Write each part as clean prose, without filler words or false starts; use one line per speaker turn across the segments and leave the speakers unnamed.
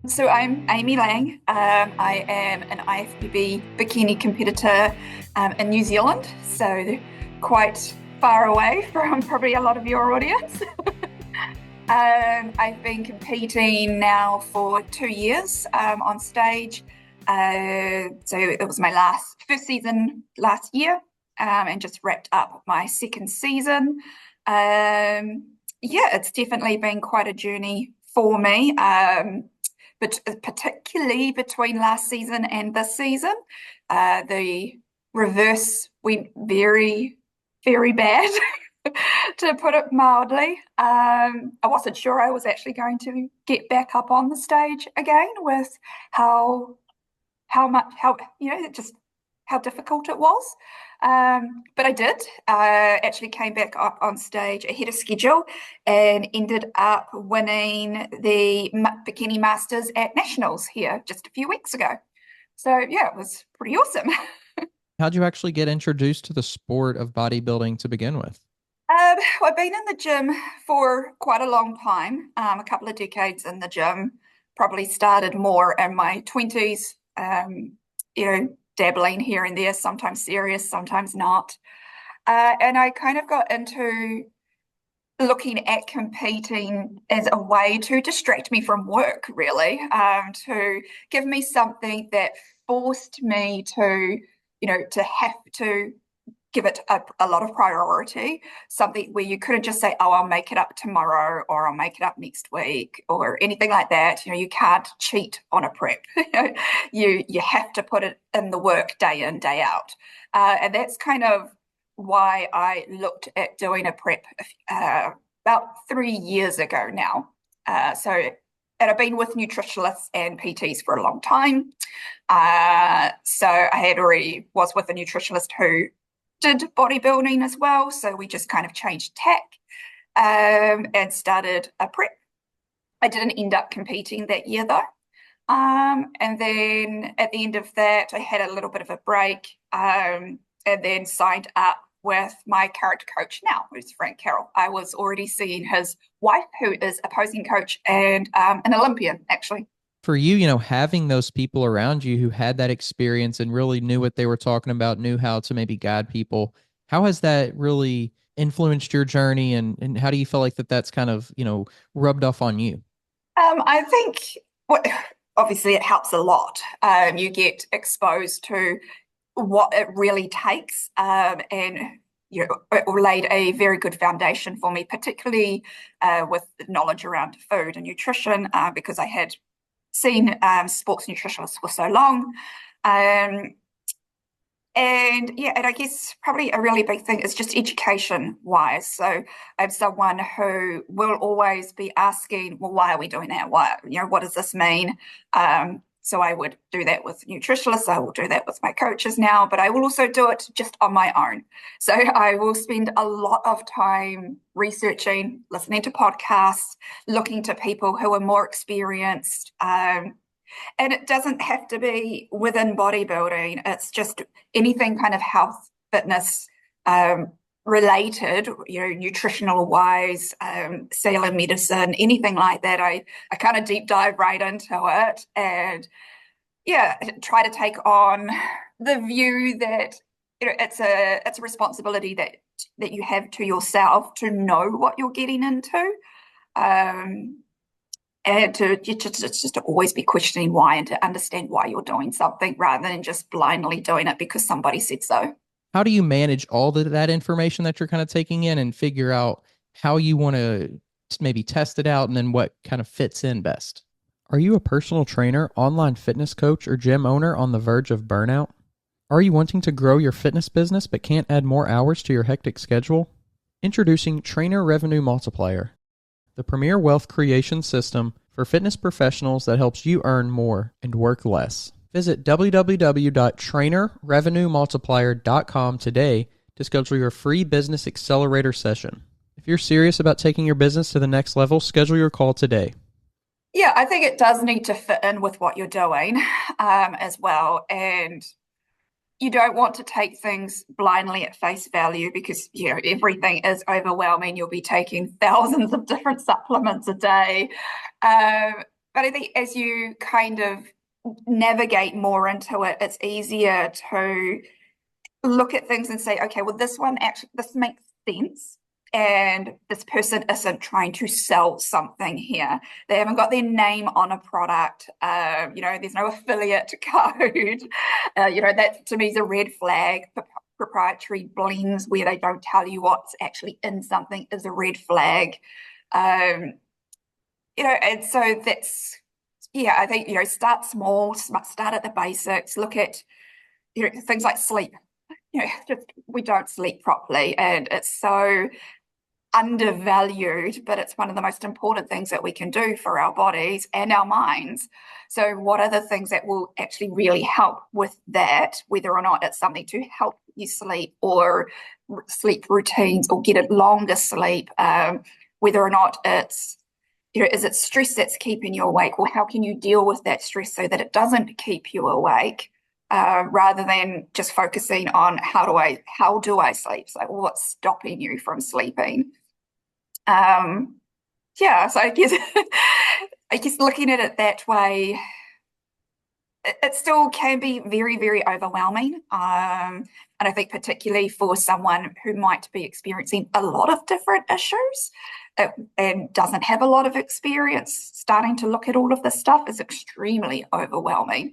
So I'm Aimee Laing. I am an IFBB Bikini competitor in New Zealand, so quite far away from probably a lot of your audience. I've been competing now for 2 years on stage. So it was my first season last year, and just wrapped up my second season. Yeah, it's definitely been quite a journey for me. But particularly between last season and this season, the reverse went very, very bad, to put it mildly. I wasn't sure I was actually going to get back up on the stage again with how just how difficult it was. But I did. Actually came back up on stage ahead of schedule and ended up winning the Bikini Masters at Nationals here just a few weeks ago. So yeah, it was pretty awesome.
How'd you actually get introduced to the sport of bodybuilding to begin with?
I've been in the gym for quite a long time, a couple of decades in the gym. Probably started more in my 20s, dabbling here and there, sometimes serious, sometimes not. And I kind of got into looking at competing as a way to distract me from work, really, to give me something that forced me to have to give it a lot of priority, something where you couldn't just say, oh, I'll make it up tomorrow or I'll make it up next week or anything like that. You can't cheat on a prep. You have to put it in the work day in, day out. And that's kind of why I looked at doing a prep about 3 years ago now. And I've been with nutritionists and PTs for a long time. So I had already was with a nutritionist who did bodybuilding as well. So we just kind of changed tack and started a prep. I didn't end up competing that year though. And then at the end of that, I had a little bit of a break and then signed up with my character coach now, who's Frank Carroll. I was already seeing his wife, who is a posing coach and an Olympian, actually.
For you, having those people around you who had that experience and really knew what they were talking about, knew how to maybe guide people, how has that really influenced your journey and how do you feel like that's kind of, rubbed off on you?
I think what obviously it helps a lot. You get exposed to what it really takes, and it laid a very good foundation for me, particularly with knowledge around food and nutrition, because I had seen sports nutritionists for so long. And yeah, and I guess probably a really big thing is just education wise. So I'm someone who will always be asking, well, why are we doing that? Why, what does this mean? So I would do that with nutritionists. I will do that with my coaches now, but I will also do it just on my own. So I will spend a lot of time researching, listening to podcasts, looking to people who are more experienced. And it doesn't have to be within bodybuilding. It's just anything kind of health, fitness related, nutritional wise, cellular medicine, anything like that. I kind of deep dive right into it and yeah, try to take on the view that it's a responsibility that you have to yourself to know what you're getting into. And just to always be questioning why and to understand why you're doing something rather than just blindly doing it because somebody said so.
How do you manage all that information that you're kind of taking in and figure out how you want to maybe test it out and then what kind of fits in best? Are you a personal trainer, online fitness coach, or gym owner on the verge of burnout? Are you wanting to grow your fitness business but can't add more hours to your hectic schedule? Introducing Trainer Revenue Multiplier, the premier wealth creation system for fitness professionals that helps you earn more and work less. Visit www.trainerrevenuemultiplier.com today to schedule your free business accelerator session. If you're serious about taking your business to the next level, schedule your call today.
Yeah, I think it does need to fit in with what you're doing as well. And you don't want to take things blindly at face value because everything is overwhelming. You'll be taking thousands of different supplements a day. But But I think as you kind of navigate more into it, it's easier to look at things and say, okay, well, this one actually, this makes sense. And this person isn't trying to sell something here. They haven't got their name on a product. There's no affiliate code. That to me is a red flag. Proprietary blends where they don't tell you what's actually in something is a red flag. And so that's, yeah, I think, start small, start at the basics, look at, things like sleep. We don't sleep properly, and it's so undervalued, but it's one of the most important things that we can do for our bodies and our minds. So what are the things that will actually really help with that, whether or not it's something to help you sleep or sleep routines or get a longer sleep, whether or not it's, is it stress that's keeping you awake? Well, how can you deal with that stress so that it doesn't keep you awake? Rather than just focusing on how do I sleep? So what's stopping you from sleeping? So I guess looking at it that way, it still can be very, very overwhelming. And I think particularly for someone who might be experiencing a lot of different issues and doesn't have a lot of experience, starting to look at all of this stuff is extremely overwhelming.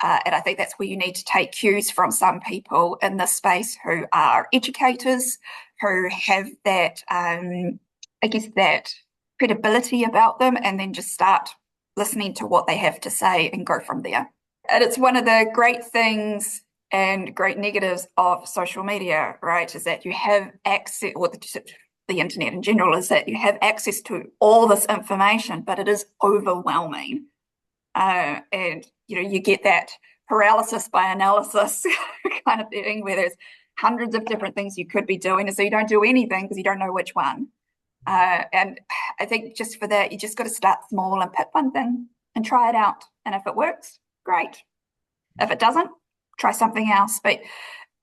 And I think that's where you need to take cues from some people in this space who are educators, who have that, that credibility about them, and then just start listening to what they have to say and go from there. And it's one of the great things and great negatives of social media, right, is that you have access, or the internet in general, is that you have access to all this information, but it is overwhelming. And you get that paralysis by analysis kind of thing, where there's hundreds of different things you could be doing, and so you don't do anything because you don't know which one. And I think just for that, you just got to start small and pick one thing and try it out. And if it works, great. If it doesn't, try something else. But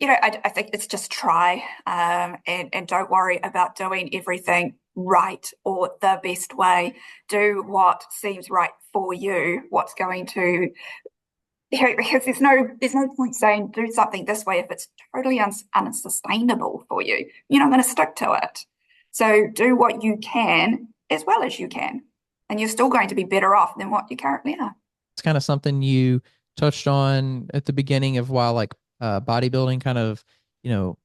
I think it's just try, and don't worry about doing everything right or the best way. Do what seems right for you, what's going to, because there's no point saying do something this way if it's totally unsustainable for you. You're not going to stick to it. So do what you can as well as you can, and you're still going to be better off than what you currently are.
It's kind of something you touched on at the beginning of why bodybuilding kind of,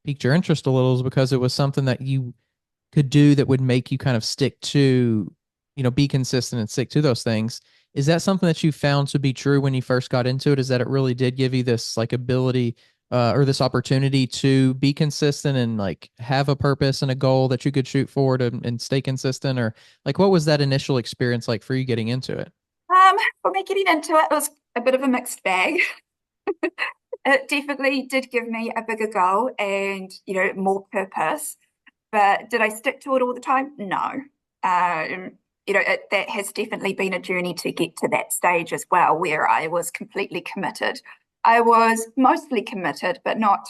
piqued your interest a little, is because it was something that you could do that would make you kind of stick to, be consistent and stick to those things. Is that something that you found to be true when you first got into it? Is that it really did give you this ability or this opportunity to be consistent and have a purpose and a goal that you could shoot forward and stay consistent? Or what was that initial experience like for you getting into it?
For me getting into it, was a bit of a mixed bag. It definitely did give me a bigger goal and, more purpose. But did I stick to it all the time? No. That has definitely been a journey to get to that stage as well, where I was completely committed. I was mostly committed, but not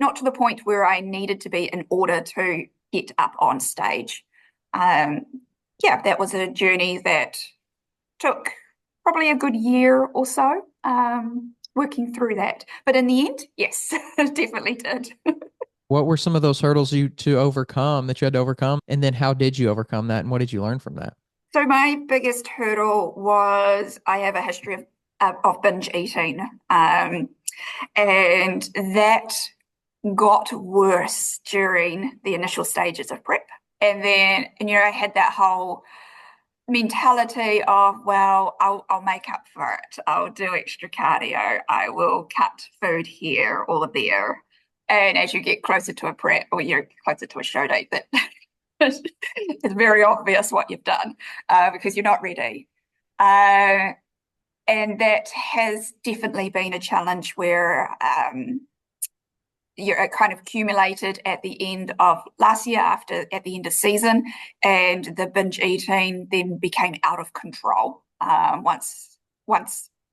to the point where I needed to be in order to get up on stage. That was a journey that took probably a good year or so, working through that. But in the end, yes, it definitely did.
What were some of those hurdles that you had to overcome? And then how did you overcome that? And what did you learn from that?
So my biggest hurdle was I have a history of binge eating. And that got worse during the initial stages of prep. And then, I had that whole mentality of, well, I'll make up for it. I'll do extra cardio. I will cut food here or there. And as you get closer to a prep, or you're closer to a show date, that it's very obvious what you've done, because you're not ready. And that has definitely been a challenge where you're kind of accumulated at the end of last year, at the end of season, and the binge eating then became out of control once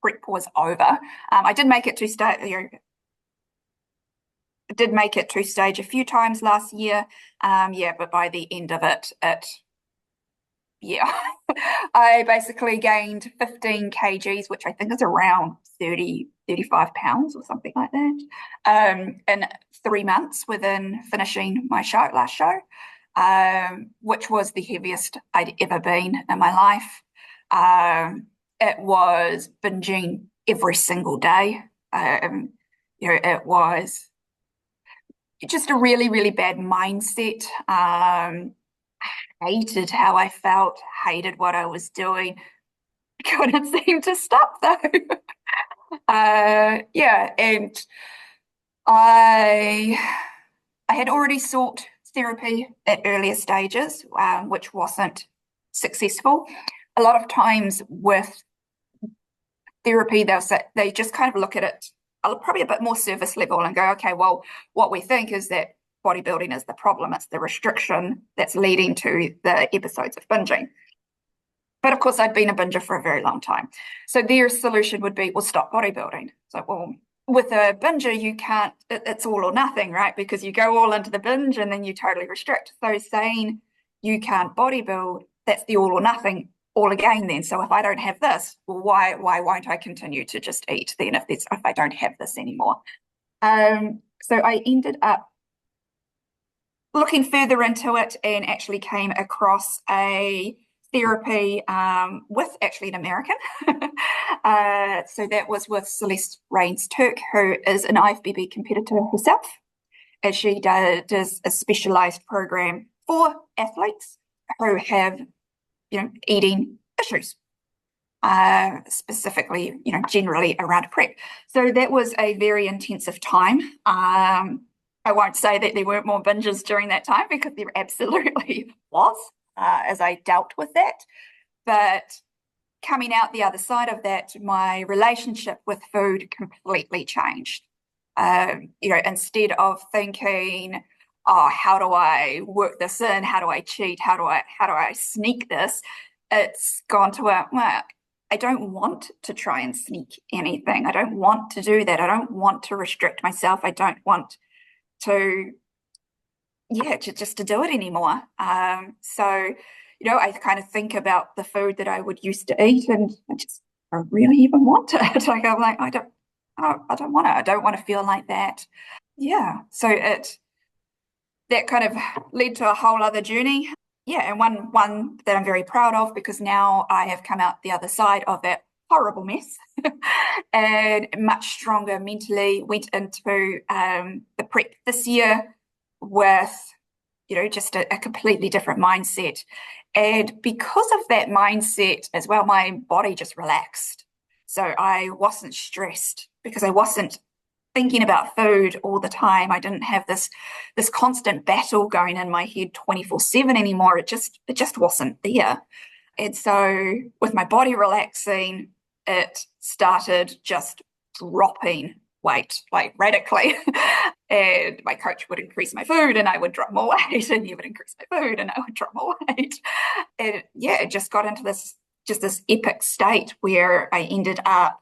prep was over. I did make it to stage a few times last year, but by the end of it yeah, I basically gained 15 kgs, which I think is around 30, 35 pounds or something like that, in 3 months within finishing my last show, which was the heaviest I'd ever been in my life. It was binging every single day. It was just a really, really bad mindset. Hated how I felt, hated what I was doing. Couldn't seem to stop though. Yeah, and I I had already sought therapy at earlier stages, which wasn't successful. A lot of times with therapy, they just kind of look at it probably a bit more surface level and go, okay, well, what we think is that bodybuilding is the problem. It's the restriction that's leading to the episodes of binging. But of course, I'd been a binger for a very long time. So their solution would be, well, stop bodybuilding. So, well, with a binger, you can't, it's all or nothing, right? Because you go all into the binge and then you totally restrict. So saying you can't bodybuild, that's the all or nothing all again then. So if I don't have this, well, why won't I continue to just eat then if I don't have this anymore? So I ended up looking further into it and actually came across a therapy with actually an American. So that was with Celeste Rains-Turk, who is an IFBB competitor herself, as she does a specialized program for athletes who have, eating issues. Specifically, generally around prep. So that was a very intensive time. I won't say that there weren't more binges during that time because there absolutely was, as I dealt with that. But coming out the other side of that, my relationship with food completely changed. Instead of thinking, oh, how do I work this in? How do I cheat? How do I sneak this? It's gone to well, I don't want to try and sneak anything. I don't want to do that. I don't want to restrict myself. I don't want to, just to do it anymore. I kind of think about the food that I would used to eat, and I just don't really even want it. Like I'm like, I don't want to. I don't want to feel like that. Yeah. So that kind of led to a whole other journey. Yeah, and one that I'm very proud of because now I have come out the other side of that horrible mess and much stronger mentally. Went into the prep this year with just a completely different mindset, and because of that mindset as well, my body just relaxed. So I wasn't stressed because I wasn't thinking about food all the time. I didn't have this constant battle going in my head 24/7 anymore. It just wasn't there. And so with my body relaxing, it started just dropping weight like radically. And my coach would increase my food and I would drop more weight, and he would increase my food and I would drop more weight. And yeah, it just got into this epic state where I ended up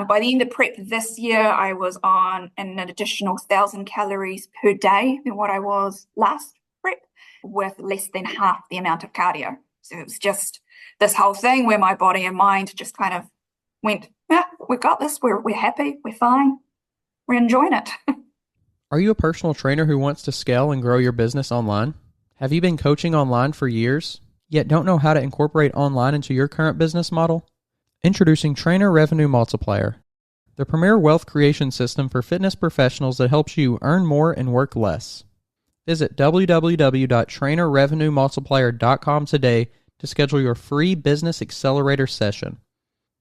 by the end of prep this year, I was on an additional 1,000 calories per day than what I was last prep, with less than half the amount of cardio. So it was just this whole thing where my body and mind just kind of went, yeah, we've got this. We're happy. We're fine. We're enjoying it.
Are you a personal trainer who wants to scale and grow your business online? Have you been coaching online for years, yet don't know how to incorporate online into your current business model? Introducing Trainer Revenue Multiplier, the premier wealth creation system for fitness professionals that helps you earn more and work less. Visit www.trainerrevenuemultiplier.com today to schedule your free business accelerator session.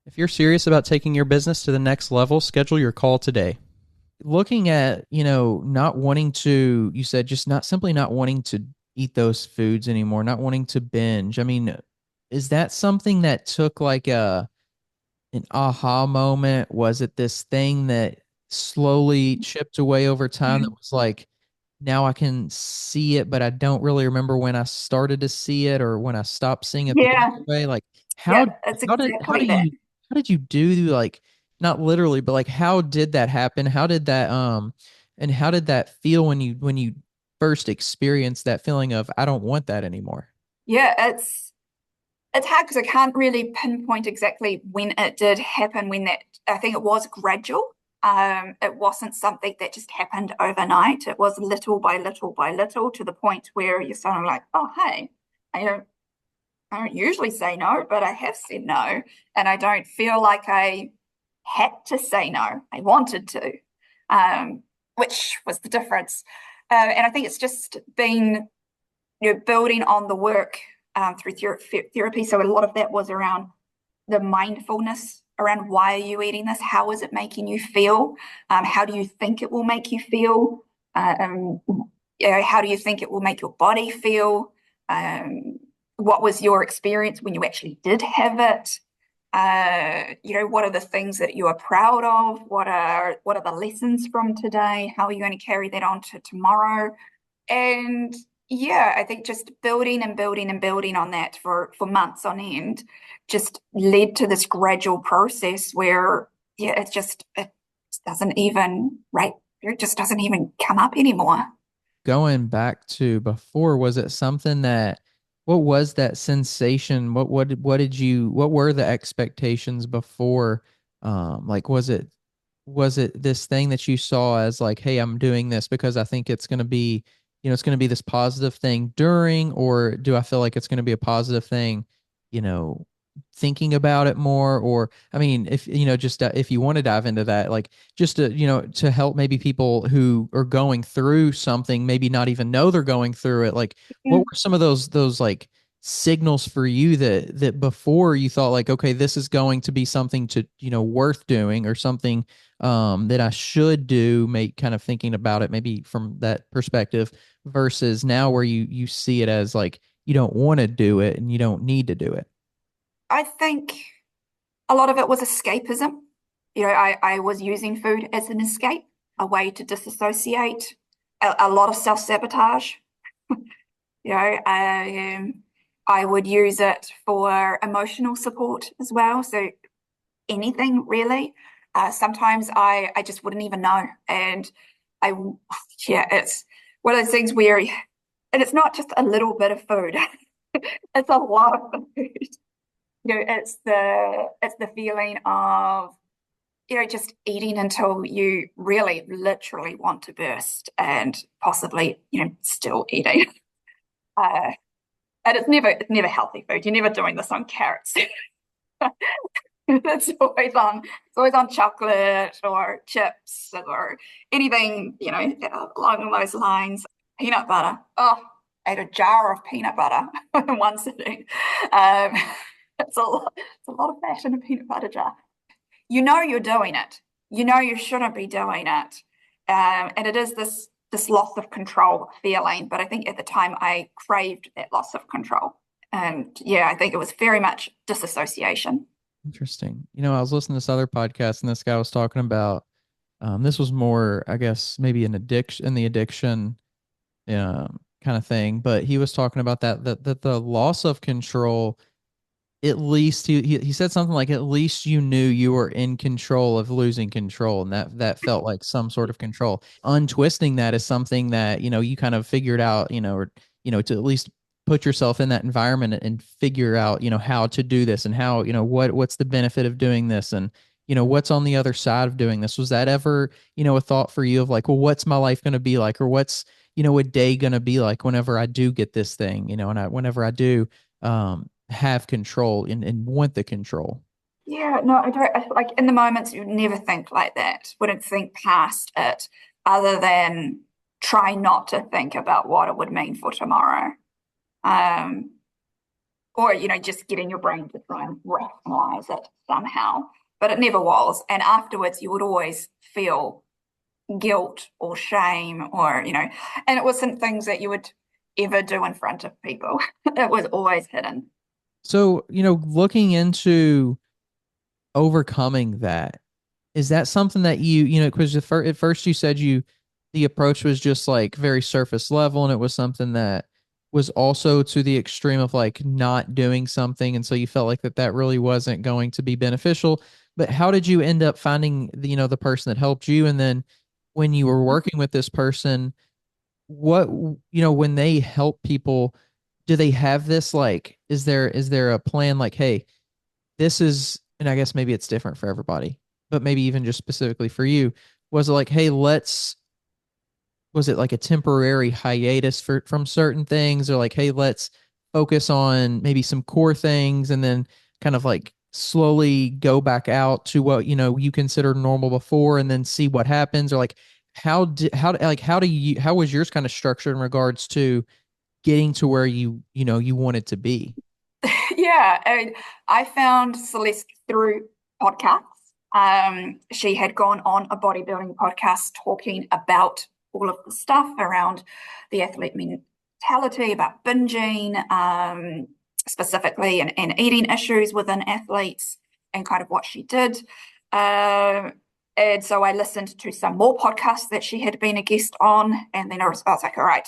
If you're serious about taking your business to the next level, schedule your call today. Looking at, not wanting to, you said just not wanting to eat those foods anymore, not wanting to binge. I mean, is that something that took like an aha moment? Was it this thing that slowly chipped away over time that was like, now I can see it, but I don't really remember when I started to see it or when I stopped seeing it the
Yeah,
other way? Like
yeah,
how
it's
how did
exactly that.
how did you do, like, not literally, but like how did that happen? How did that and how did that feel when you first experienced that feeling of I don't want that anymore?
Yeah, it's hard because I can't really pinpoint exactly when it did happen, when that I think it was gradual. It wasn't something that just happened overnight. It was little by little by little to the point where you're sort of like, oh, hey, I don't I don't usually say no, but I have said no. And I don't feel like I had to say no. I wanted to, which was the difference. And I think it's just been, building on the work through therapy. So a lot of that was around the mindfulness around why are you eating this? How is it making you feel? How do you think it will make you feel? Um, how do you think it will make your body feel? What was your experience when you actually did have it? What are the things that you are proud of? What are the lessons from today? How are you going to carry that on to tomorrow? And yeah, I think just building and building and building on that for months on end just led to this gradual process where yeah, it doesn't even right, it just doesn't even come up anymore.
Going back to before, was it something that, what was that sensation? What were the expectations before? Like, was it this thing that you saw as like, hey, I'm doing this because I think it's going to be, it's going to be this positive thing during, or do I feel like it's going to be a positive thing, you know, thinking about it more? Or, I mean, if, just if you want to dive into that, like just to, to help maybe people who are going through something, maybe not even know they're going through it. Like, what
Mm.
were some of those like signals for you that before you thought like, okay, this is going to be something to, worth doing, or something that I should do, make kind of thinking about it maybe from that perspective, versus now where you see it as like you don't want to do it and you don't need to do it.
I think a lot of it was escapism. I was using food as an escape, a way to disassociate, a lot of self-sabotage. I would use it for emotional support as well. So anything really. Sometimes I just wouldn't even know. And I, yeah, it's one of those things where, and it's not just a little bit of food, it's a lot of food. It's the feeling of, just eating until you really literally want to burst and possibly, still eating. Uh, and it's never healthy food. You're never doing this on carrots. It's always on chocolate or chips or anything, along those lines. Peanut butter. Oh, I ate a jar of peanut butter in one sitting. Um, it's a lot of fat in a peanut butter jar. You know you're doing it. You know you shouldn't be doing it. And it is this loss of control feeling. But I think at the time I craved that loss of control. And yeah, I think it was very much disassociation.
Interesting. I was listening to this other podcast, and this guy was talking about, this was more, I guess, maybe an addiction, in the addiction kind of thing, but he was talking about that the loss of control, at least he said something like, at least you knew you were in control of losing control, and that felt like some sort of control. Untwisting that is something that, you kind of figured out, or, to at least put yourself in that environment and figure out, how to do this, and how, what's the benefit of doing this, and, what's on the other side of doing this. Was that ever, a thought for you of like, well, what's my life going to be like, or what's, a day going to be like whenever I do get this thing, whenever I do, have control and want the control.
Yeah, no, I don't. Like in the moments, you never think like that. Wouldn't think past it, other than try not to think about what it would mean for tomorrow. Um, or just getting your brain to try and rationalize it somehow. But it never was. And afterwards, you would always feel guilt or shame, or and it wasn't things that you would ever do in front of people. It was always hidden.
So, looking into overcoming that, is that something that because at first you said the approach was just like very surface level, and it was something that was also to the extreme of like not doing something. And so you felt like that really wasn't going to be beneficial. But how did you end up finding the person that helped you? And then when you were working with this person, what, when they help people, do they have this like, is there a plan like, hey, this is, and I guess maybe it's different for everybody, but maybe even just specifically for you, was it like, hey, was it like a temporary hiatus from certain things, or like, hey, let's focus on maybe some core things and then kind of like slowly go back out to what, you considered normal before and then see what happens, or like how was yours kind of structured in regards to getting to where you wanted to be?
Yeah, I found Celeste through podcasts. She had gone on a bodybuilding podcast talking about all of the stuff around the athlete mentality, about binging, specifically, and eating issues within athletes, and kind of what she did. And so I listened to some more podcasts that she had been a guest on, and then I was like, all right,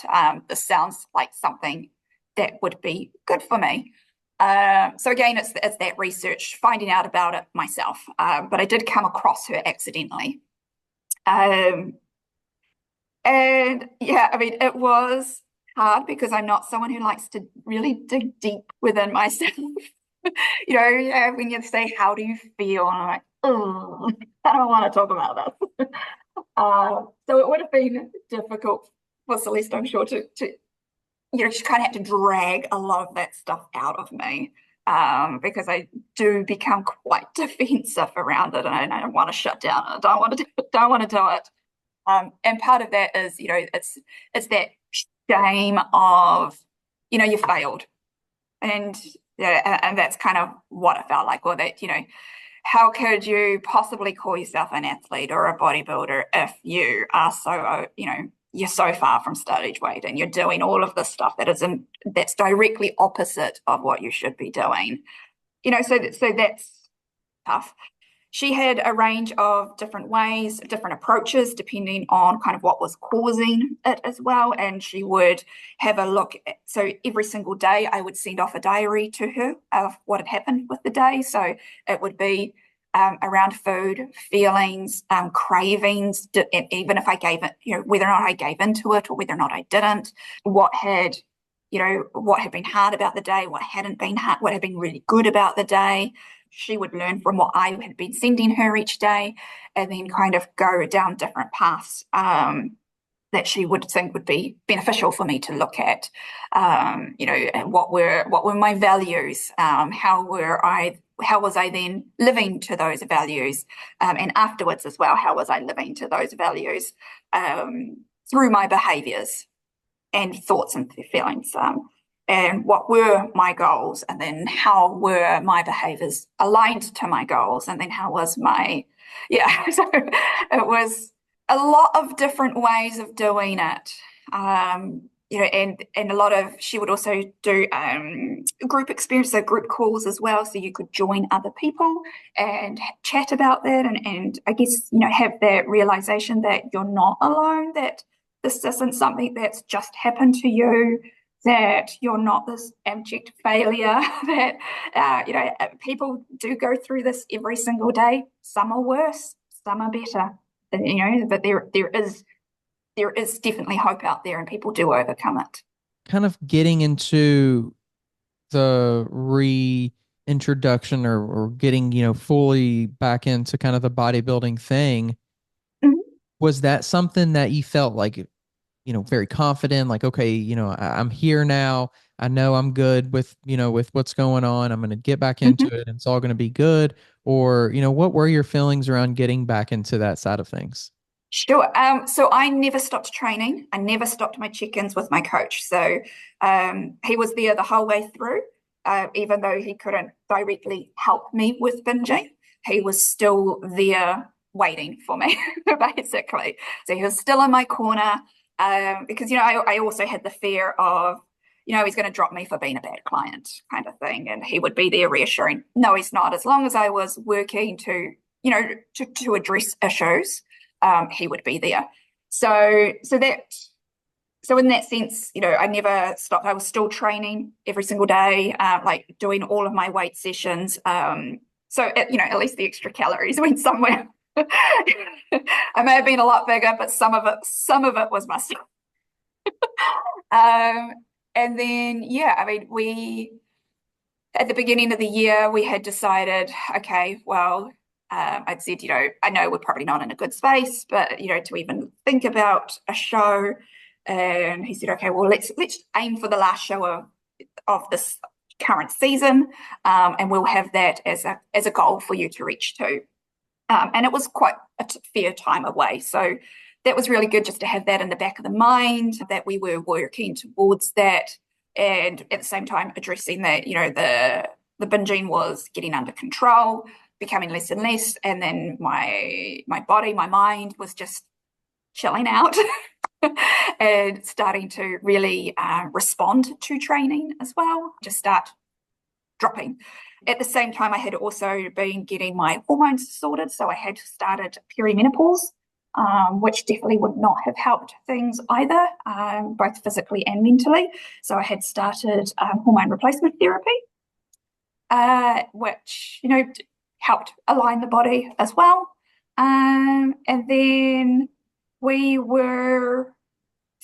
this sounds like something that would be good for me. So again, it's that research, finding out about it myself. But I did come across her accidentally. Um, and yeah, I mean, it was hard because I'm not someone who likes to really dig deep within myself. Yeah, when you say, how do you feel? And I'm like, oh, I don't want to talk about this. So it would have been difficult for Celeste, I'm sure, to she kind of had to drag a lot of that stuff out of me, because I do become quite defensive around it, and I don't want to shut down. I don't want to do it. And part of that is, it's that shame of, you failed, and yeah, and that's kind of what it felt like. Well, that how could you possibly call yourself an athlete or a bodybuilder if you are so, you're so far from stage weight and you're doing all of this stuff that's directly opposite of what you should be doing. So that's tough. She had a range of different ways, different approaches, depending on kind of what was causing it as well. And she would have a look. So every single day, I would send off a diary to her of what had happened with the day. So it would be around food, feelings, cravings, even if I gave it, whether or not I gave into it or whether or not I didn't, what had been hard about the day, what hadn't been hard, what had been really good about the day. She would learn from what I had been sending her each day, and then kind of go down different paths that she would think would be beneficial for me to look at. And what were my values? How was I then living to those values? And afterwards as well, how was I living to those values through my behaviors and thoughts and feelings? And what were my goals, and then how were my behaviors aligned to my goals, and then how was so it was a lot of different ways of doing it. And a lot of, she would also do group experience, so group calls as well, so you could join other people and chat about that, and I guess have that realization that you're not alone, that this isn't something that's just happened to you, that you're not this abject failure, that people do go through this every single day. Some are worse, some are better, but there is definitely hope out there, and people do overcome it.
Kind of getting into the reintroduction, or getting, fully back into kind of the bodybuilding thing,
Mhm.
was that something that you felt like, very confident, like, okay, I'm here now. I know I'm good with what's going on. I'm going to get back into
Mhm.
it and it's all going to be good. Or, what were your feelings around getting back into that side of things?
Sure. So I never stopped training. I never stopped my check-ins with my coach. So he was there the whole way through, even though he couldn't directly help me with binging. He was still there waiting for me, basically. So he was still in my corner, because I also had the fear of, he's going to drop me for being a bad client, kind of thing, and he would be there reassuring, no, he's not. As long as I was working to, to address issues, he would be there. So in that sense, I never stopped. I was still training every single day, like doing all of my weight sessions. At least the extra calories went somewhere. I may have been a lot bigger, but some of it was muscle. Um, And then, yeah, I mean, at the beginning of the year, we had decided, okay, well, I'd said, I know we're probably not in a good space, but, to even think about a show. And he said, okay, well, let's aim for the last show of this current season, and we'll have that as a goal for you to reach to. And it was quite a fair time away. So that was really good just to have that in the back of the mind, that we were working towards that. And at the same time, addressing that, the binging was getting under control, becoming less and less. And then my body, my mind was just chilling out and starting to really respond to training as well, just start dropping. At the same time, I had also been getting my hormones sorted. So I had started perimenopause, which definitely would not have helped things either, both physically and mentally. So I had started hormone replacement therapy, which, helped align the body as well. And then we were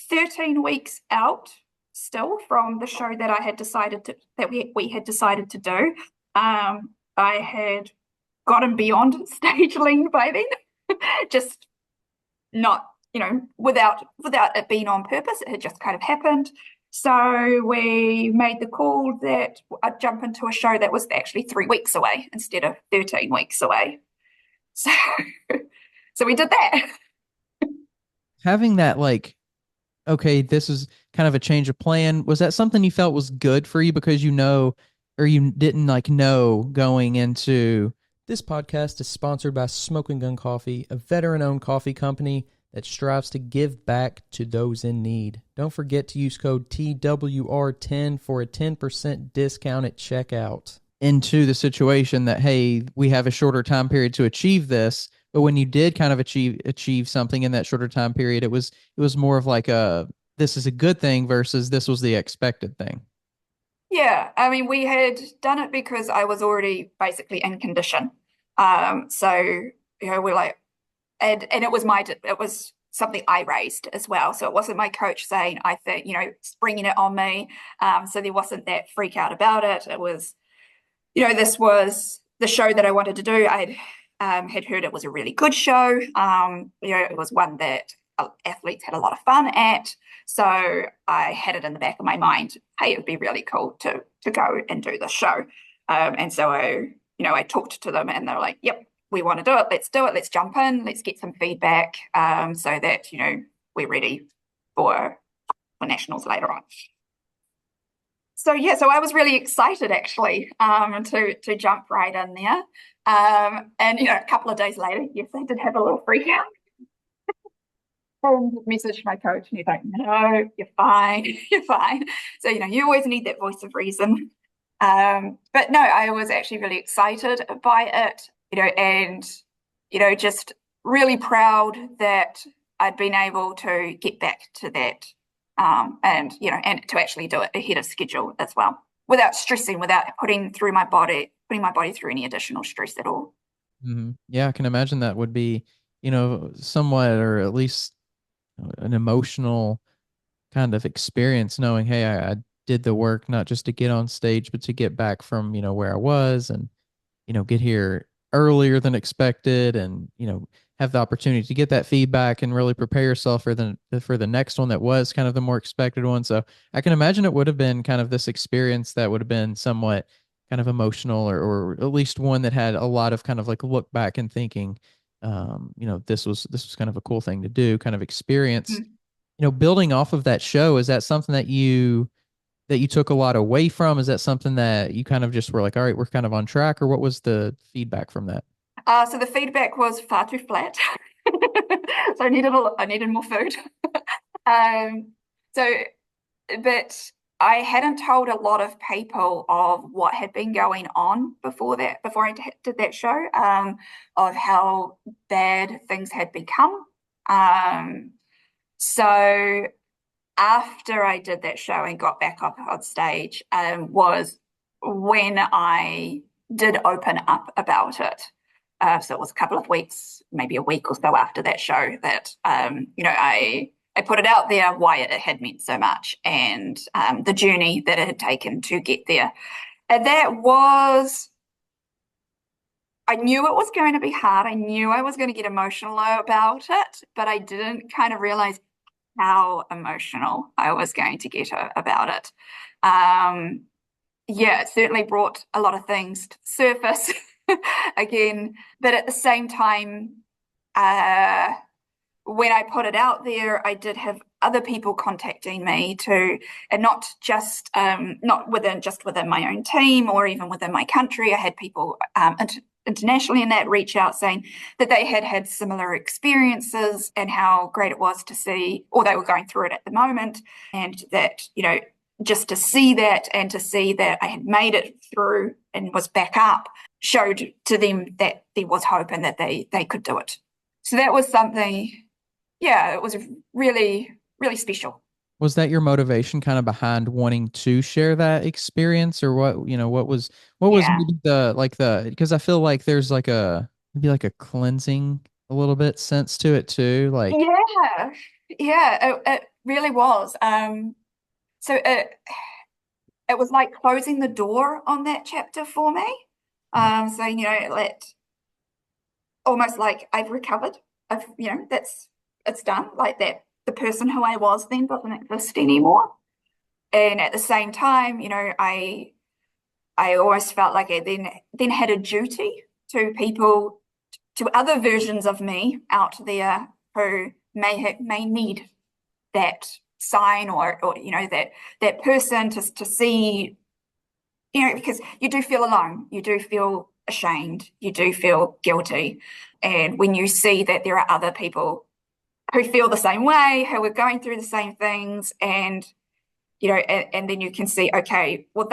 13 weeks out still from the show that I had decided we had decided to do. I had gotten beyond stage lean by then, just not, without it being on purpose. It had just kind of happened. So we made the call that I'd jump into a show that was actually 3 weeks away instead of 13 weeks away. So, so we did that.
Having that, like, okay, this is kind of a change of plan. Was that something you felt was good for you because or you didn't know going into? This podcast is sponsored by Smoking Gun Coffee, a veteran-owned coffee company that strives to give back to those in need. Don't forget to use code TWR10 for a 10% discount at checkout. Into the situation that, hey, we have a shorter time period to achieve this, but when you did kind of achieve something in that shorter time period, it was more of like this is a good thing versus this was the expected thing.
Yeah, I mean, we had done it because I was already basically in condition. So, we're like, and it was something I raised as well. So it wasn't my coach saying, I think, springing it on me. So there wasn't that freak out about it. It was, this was the show that I wanted to do. I had heard it was a really good show. It was one that athletes had a lot of fun at. So I had it in the back of my mind, hey, it would be really cool to go and do the show. And so I talked to them and they were like, yep, we want to do it. Let's do it. Let's jump in. Let's get some feedback so that, we're ready for nationals later on. So yeah, so I was really excited actually to jump right in there. And a couple of days later, yes, I did have a little freak out. And messaged my coach and he's like, no, you're fine, you're fine. So, you always need that voice of reason. But no, I was actually really excited by it, and, just really proud that I'd been able to get back to that. And to actually do it ahead of schedule as well, without stressing, without putting my body through any additional stress at all.
Mm-hmm. Yeah, I can imagine that would be, somewhat, or at least an emotional kind of experience, knowing, hey, I did the work not just to get on stage, but to get back from, where I was and, get here earlier than expected and, have the opportunity to get that feedback and really prepare yourself for the next one that was kind of the more expected one. So I can imagine it would have been kind of this experience that would have been somewhat kind of emotional, or at least one that had a lot of kind of like look back and thinking, this was kind of a cool thing to do, kind of experience.
Mm-hmm.
Building off of that show, is that something that you took a lot away from? Is that something that you kind of just were like, all right, we're kind of on track, or what was the feedback from that?
So the feedback was far too flat. So I needed more food. Um, so, but I hadn't told a lot of people of what had been going on before I did that show, of how bad things had become. So after I did that show and got back up on stage, was when I did open up about it. So it was a couple of weeks, maybe a week or so after that show that, I I put it out there why it had meant so much and the journey that it had taken to get there. And that was, I knew it was going to be hard. I knew I was going to get emotional about it, but I didn't kind of realize how emotional I was going to get about it. Yeah, it certainly brought a lot of things to the surface again, but at the same time, when I put it out there, I did have other people contacting me too, and not just not within my own team or even within my country. I had people internationally in that reach out saying that they had had similar experiences and how great it was to see, or they were going through it at the moment, and that, you know, just to see that and to see that I had made it through and was back up showed to them that there was hope and that they could do it. So that was something, yeah, it was really, really special.
Was that your motivation kind of behind wanting to share that experience, or what, what was
Yeah.
maybe because I feel like there's like maybe like a cleansing a little bit sense to it too. Like,
Yeah. Yeah, it really was. So it was like closing the door on that chapter for me. So, you know, almost like I've recovered. It's done. Like that, the person who I was then doesn't exist anymore. And at the same time, you know, I always felt like I then had a duty to people, to other versions of me out there who may need that sign or you know, that person to see, you know, because you do feel alone, you do feel ashamed, you do feel guilty. And when you see that there are other people who feel the same way, who are going through the same things, and you know, and then you can see, okay, well,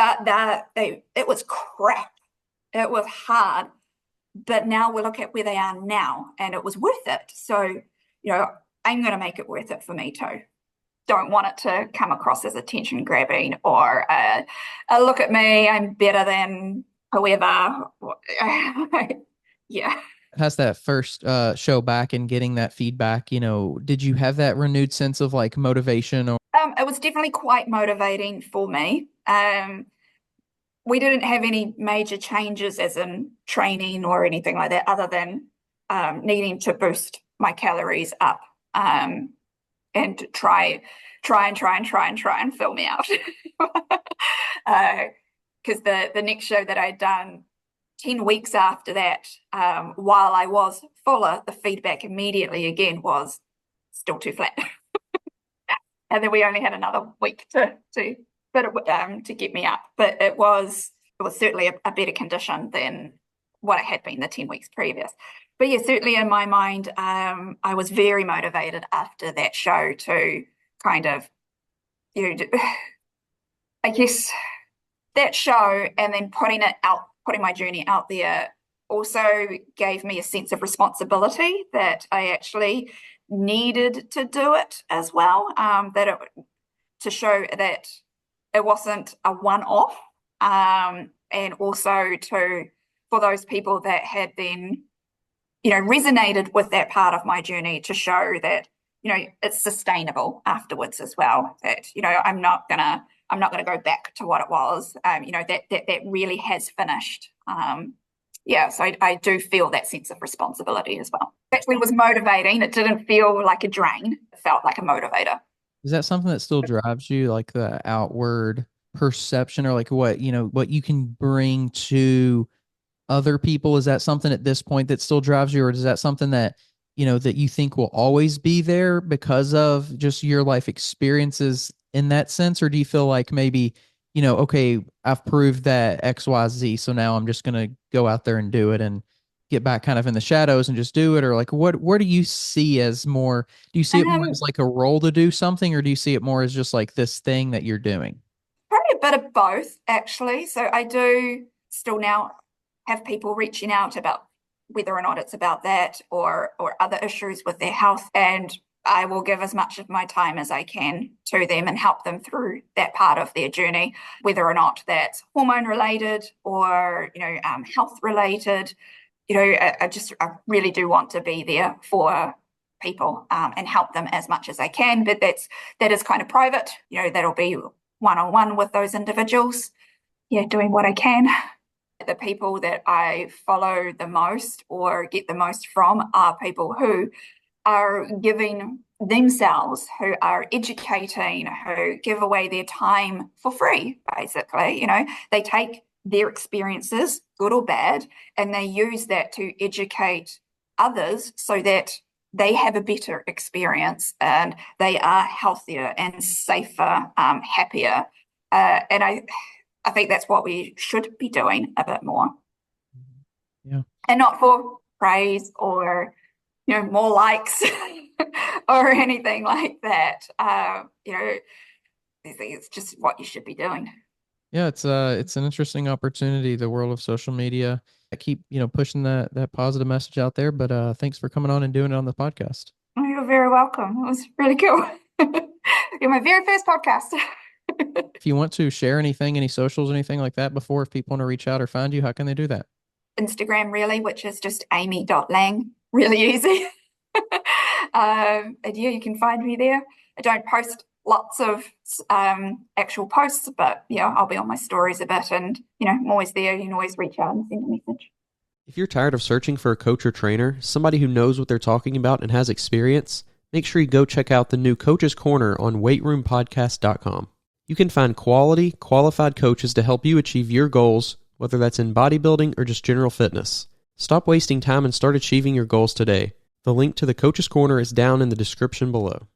it was crap, it was hard, but now we look at where they are now, and it was worth it. So, you know, I'm going to make it worth it for me too. Don't want it to come across as attention grabbing or look at me, I'm better than whoever. Yeah.
past that first show back and getting that feedback, did you have that renewed sense of like motivation? Or
It was definitely quite motivating for me. We didn't have any major changes as in training or anything like that, other than needing to boost my calories up and try and fill me out. Because the next show that I'd done 10 weeks after that, while I was fuller, the feedback immediately again was still too flat. And then we only had another week to get me up. But it was certainly a better condition than what it had been the 10 weeks previous. But yeah, certainly in my mind, I was very motivated after that show to kind of, you know, I guess that show and then putting my journey out there also gave me a sense of responsibility that I actually needed to do it as well, to show that it wasn't a one-off, and also for those people that had then, you know, resonated with that part of my journey, to show that, you know, it's sustainable afterwards as well. That, you know, I'm not gonna go back to what it was. You know, that really has finished. Yeah, so I do feel that sense of responsibility as well. It actually was motivating. It didn't feel like a drain. It felt like a motivator.
is that something that still drives you, like the outward perception, or like what you can bring to other people? Is that something at this point that still drives you, or is that something that that you think will always be there because of just your life experiences in that sense? Or do you feel like maybe, okay, I've proved that XYZ, so now I'm just gonna go out there and do it and get back kind of in the shadows and just do it? Or like, where do you see as more, do you see it more
Um,
as like a role to do something, or do you see it more as just like this thing that you're doing?
Probably a bit of both, actually. So I do still now have people reaching out about whether or not it's about that or other issues with their health, and I will give as much of my time as I can to them and help them through that part of their journey, whether or not that's hormone related or health related. You know, I really do want to be there for people and help them as much as I can. But that is kind of private. That'll be one-on-one with those individuals. Yeah, doing what I can. The people that I follow the most or get the most from are people who are giving themselves, who are educating, who give away their time for free, basically. They take their experiences, good or bad, and they use that to educate others so that they have a better experience and they are healthier and safer, happier. And I think that's what we should be doing a bit more.
Yeah.
And not for praise or, more likes or anything like that. It's just what you should be doing.
Yeah, it's an interesting opportunity, the world of social media. I keep, pushing that positive message out there, but thanks for coming on and doing it on the podcast.
Oh, you're very welcome. It was really cool. You're my very first podcast.
If you want to share anything, any socials, anything like that before, if people want to reach out or find you, how can they do that?
Instagram, really, which is just aimee.liang. Really easy. And yeah, you can find me there. I don't post lots of actual posts, but yeah, I'll be on my stories a bit, and I'm always there. You can always reach out and send a message.
If you're tired of searching for a coach or trainer, somebody who knows what they're talking about and has experience, make sure you go check out the new Coach's Corner on weightroompodcast.com. You can find quality, qualified coaches to help you achieve your goals, whether that's in bodybuilding or just general fitness. Stop wasting time and start achieving your goals today. The link to the Coach's Corner is down in the description below.